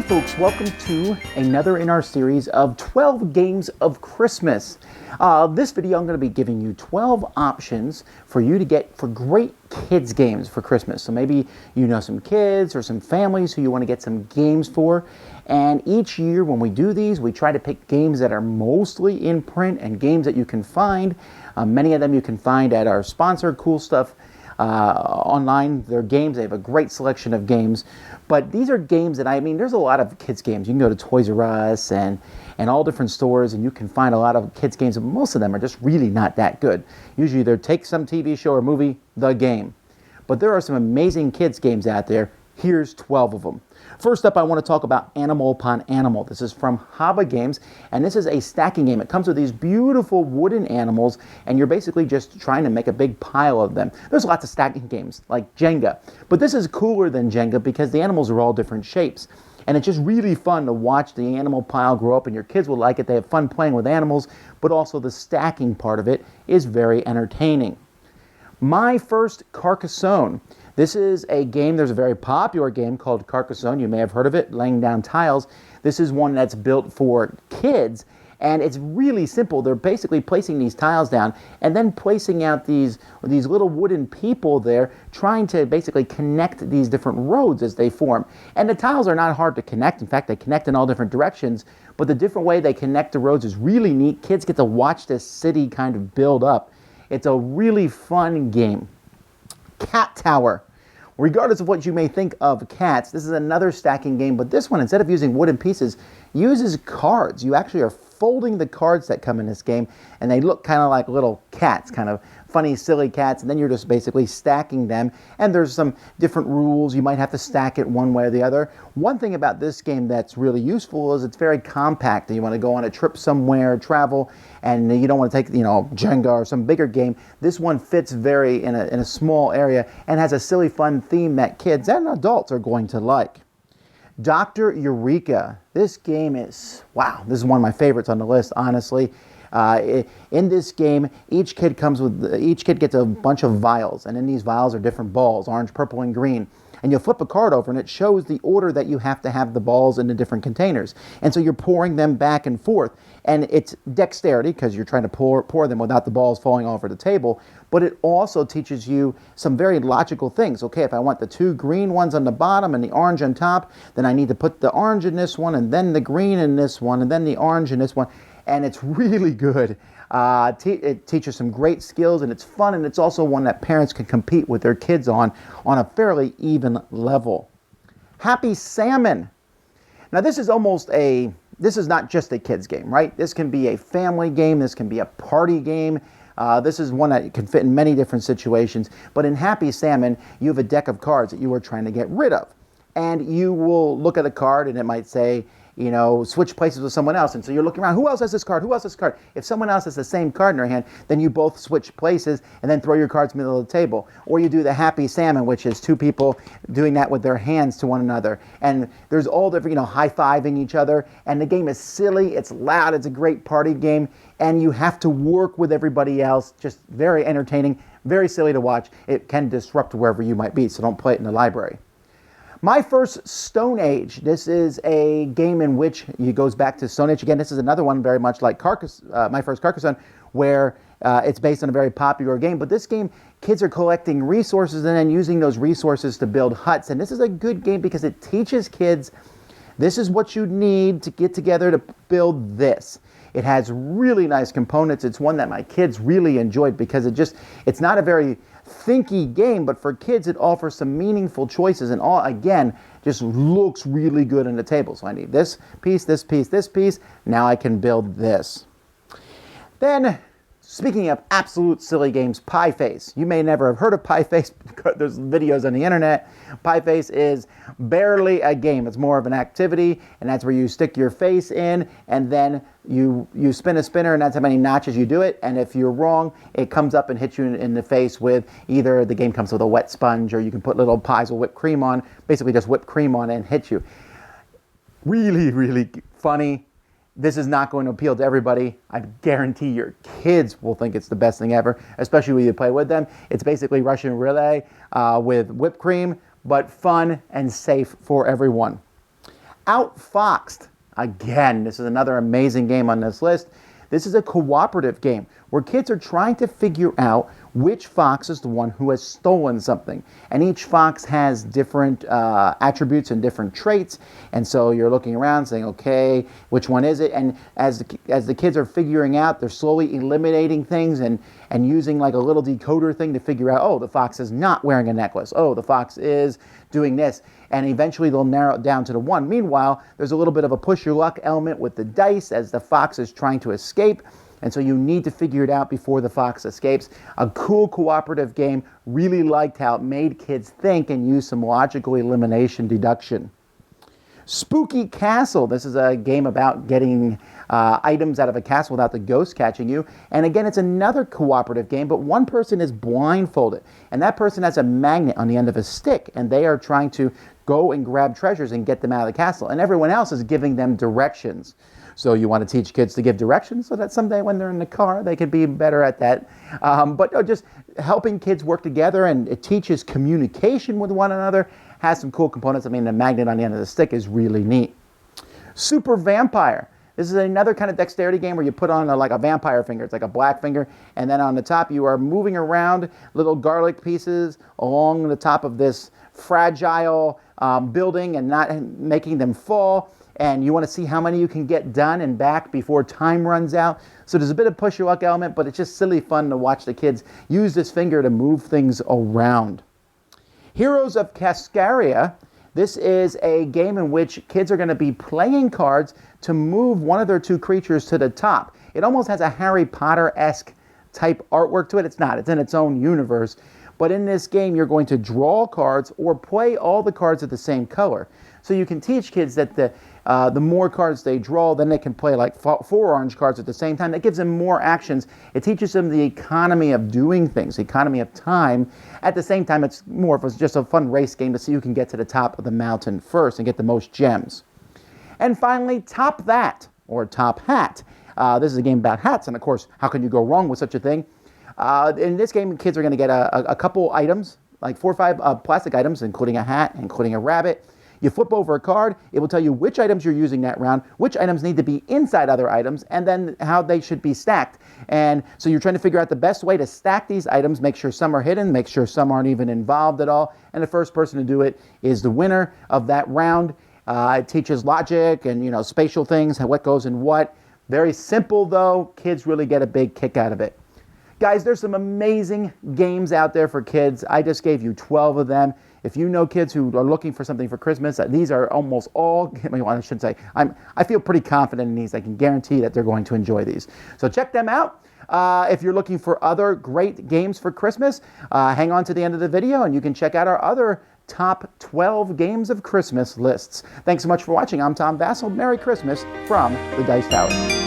folks, welcome to another in our series of 12 Games of Christmas. This video I'm going to be giving you 12 options for you to get for great kids games for Christmas. So maybe you know some kids or some families who you want to get some games for. And each year when we do these, we try to pick games that are mostly in print and games that you can find. Many of them you can find at our sponsor, Cool Stuff online. They're games. They have a great selection of games. But these are games that, there's a lot of kids games. You can go to Toys R Us and all different stores and you can find a lot of kids games, but most of them are just really not that good. Usually they're take some TV show or movie, the game. But there are some amazing kids games out there. Here's 12 of them. First up, I want to talk about Animal Upon Animal. This is from Haba Games, and this is a stacking game. It comes with these beautiful wooden animals, and you're basically just trying to make a big pile of them. There's lots of stacking games, like Jenga, but this is cooler than Jenga because the animals are all different shapes. And it's just really fun to watch the animal pile grow up, and your kids will like it. They have fun playing with animals, but also the stacking part of it is very entertaining. My First Carcassonne. This is a game, there's a very popular game called Carcassonne. You may have heard of it, laying down tiles. This is one that's built for kids, and it's really simple. They're basically placing these tiles down and then placing out these little wooden people there, trying to basically connect these different roads as they form. And the tiles are not hard to connect. In fact, they connect in all different directions, but the different way they connect the roads is really neat. Kids get to watch this city kind of build up. It's a really fun game. Cat Tower. Regardless of what you may think of cats, this is another stacking game, but this one, instead of using wooden pieces, uses cards. You actually are folding the cards that come in this game, and they look kind of like little cats, kind of funny, silly cats, and then you're just basically stacking them, and there's some different rules. You might have to stack it one way or the other. One thing about this game that's really useful is it's very compact. You want to go on a trip somewhere, travel, and you don't want to take, Jenga or some bigger game. This one fits very in a small area and has a silly, fun theme that kids and adults are going to like. Dr. Eureka. This game is, wow, this is one of my favorites on the list, honestly. In this game, each kid gets a bunch of vials, and in these vials are different balls, orange, purple, and green. And you'll flip a card over, and it shows the order that you have to have the balls in the different containers. And so you're pouring them back and forth. And it's dexterity, because you're trying to pour them without the balls falling all over the table. But it also teaches you some very logical things. Okay, if I want the two green ones on the bottom and the orange on top, then I need to put the orange in this one, and then the green in this one, and then the orange in this one. And it's really good. It teaches some great skills, and it's fun, and it's also one that parents can compete with their kids on a fairly even level. Happy Salmon. Now this is not just a kid's game, right? This can be a family game, this can be a party game. This is one that can fit in many different situations, but in Happy Salmon, you have a deck of cards that you are trying to get rid of. And you will look at a card and it might say, switch places with someone else. And so you're looking around, who else has this card? Who else has this card? If someone else has the same card in their hand, then you both switch places and then throw your cards in the middle of the table. Or you do the Happy Salmon, which is two people doing that with their hands to one another. And there's all different, high-fiving each other. And the game is silly, it's loud, it's a great party game. And you have to work with everybody else. Just very entertaining, very silly to watch. It can disrupt wherever you might be, so don't play it in the library. My First Stone Age. This is a game in which it goes back to Stone Age. Again, this is another one very much like My First Carcassonne, where it's based on a very popular game. But this game, kids are collecting resources and then using those resources to build huts. And this is a good game because it teaches kids, this is what you need to get together to build this. It has really nice components. It's one that my kids really enjoyed because it's not a very thinky game, but for kids it offers some meaningful choices, and again just looks really good on the table. So I need this piece, this piece, this piece. Now I can build this. Then, speaking of absolute silly games, Pie Face. You may never have heard of Pie Face. There's videos on the internet. Pie Face is barely a game. It's more of an activity, and that's where you stick your face in, and then you spin a spinner, and that's how many notches you do it. And if you're wrong, it comes up and hits you in the face with either the game comes with a wet sponge, or you can put little pies with whipped cream on, basically just whipped cream on it and hit you. Really, really funny. This is not going to appeal to everybody. I guarantee your kids will think it's the best thing ever, especially when you play with them. It's basically Russian roulette with whipped cream, but fun and safe for everyone. Outfoxed. Again, this is another amazing game on this list. This is a cooperative game where kids are trying to figure out which fox is the one who has stolen something. And each fox has different attributes and different traits. And so you're looking around saying, okay, which one is it? And as the kids are figuring out, they're slowly eliminating things and using like a little decoder thing to figure out, oh, the fox is not wearing a necklace. Oh, the fox is doing this. And eventually they'll narrow it down to the one. Meanwhile, there's a little bit of a push your luck element with the dice as the fox is trying to escape. And so you need to figure it out before the fox escapes. A cool cooperative game. Really liked how it made kids think and use some logical elimination deduction. Spooky Castle. This is a game about getting items out of a castle without the ghost catching you. And again, it's another cooperative game, but one person is blindfolded. And that person has a magnet on the end of a stick. And they are trying to go and grab treasures and get them out of the castle. And everyone else is giving them directions. So you want to teach kids to give directions so that someday when they're in the car, they can be better at that. But no, just helping kids work together, and it teaches communication with one another. Has some cool components. I mean, the magnet on the end of the stick is really neat. Super Vampire. This is another kind of dexterity game where you put on like a vampire finger. It's like a black finger. And then on the top, you are moving around little garlic pieces along the top of this fragile building and not making them fall. And you want to see how many you can get done and back before time runs out. So there's a bit of push your luck element, but it's just silly fun to watch the kids use this finger to move things around. Heroes of Cascaria. This is a game in which kids are going to be playing cards to move one of their two creatures to the top. It almost has a Harry Potter-esque type artwork to it. It's not. It's in its own universe. But in this game, you're going to draw cards or play all the cards of the same color. So you can teach kids that the more cards they draw, then they can play like 4 orange cards at the same time. That gives them more actions. It teaches them the economy of doing things, the economy of time. At the same time, it's more of just a fun race game to see who can get to the top of the mountain first and get the most gems. And finally, Top That, or Top Hat. This is a game about hats, and of course, how can you go wrong with such a thing? In this game, kids are going to get a couple items, like 4 or 5 plastic items, including a hat, including a rabbit. You flip over a card, it will tell you which items you're using that round, which items need to be inside other items, and then how they should be stacked. And so you're trying to figure out the best way to stack these items, make sure some are hidden, make sure some aren't even involved at all, and the first person to do it is the winner of that round. It teaches logic and spatial things, what goes in what. Very simple though, kids really get a big kick out of it. Guys, there's some amazing games out there for kids. I just gave you 12 of them. If you know kids who are looking for something for Christmas, these are almost all, I should say, I feel pretty confident in these. I can guarantee that they're going to enjoy these. So check them out. If you're looking for other great games for Christmas, hang on to the end of the video and you can check out our other top 12 games of Christmas lists. Thanks so much for watching. I'm Tom Vasel. Merry Christmas from the Dice Tower.